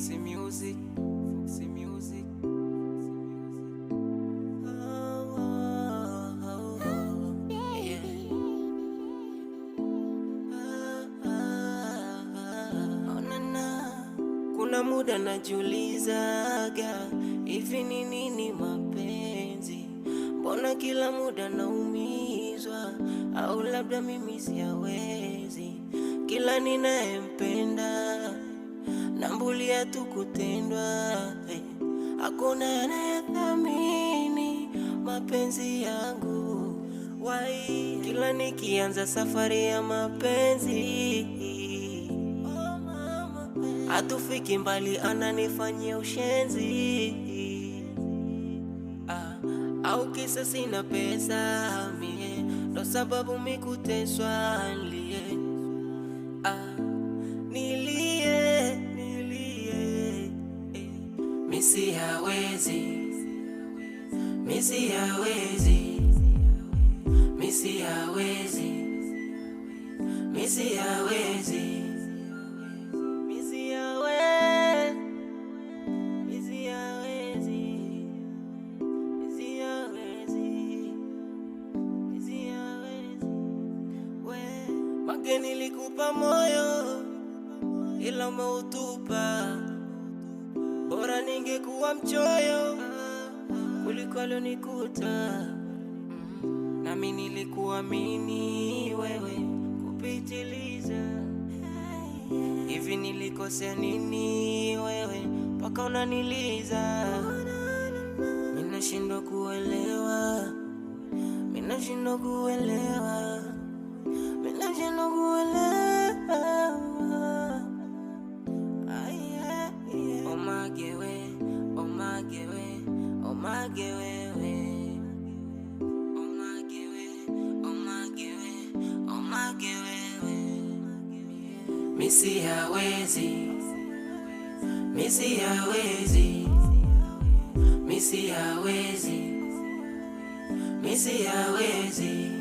Foxy Music, Foxy Music. Yeah. Oh, na. Kuna muda najiulizaga, hivi ni nini mapenzi? Mbona kila muda naumizwa? Au labda mimi siyawezi? Kila ninayempenda nambulia tu kutendwa. Hakuna anayethamini mapenzi yangu. Why? Kila nikianza safari ya mapenzi, hatufiki mbali, ananifanyia ushenzi. Au kisa sina pesa mie, ndo sababu mikuteswa nilie. Misi hawezi, misi hawezi, misi hawezi, misi hawezi, misi hawezi, misi hawezi, misi hawezi, misi hawezi. We Make nilikupa moyo ila umeutupa. Bora ningekuwa mchoyo kuliko alonikuta. Nami nilikuamini wewe kupitiliza. Hivi nilikosea nini wewe mpaka unaniliza? Minashindwa kuelewa, minashindwa kuelewa, minashindwa kuelewa. Misi hawezi, misi hawezi, misi hawezi, misi hawezi.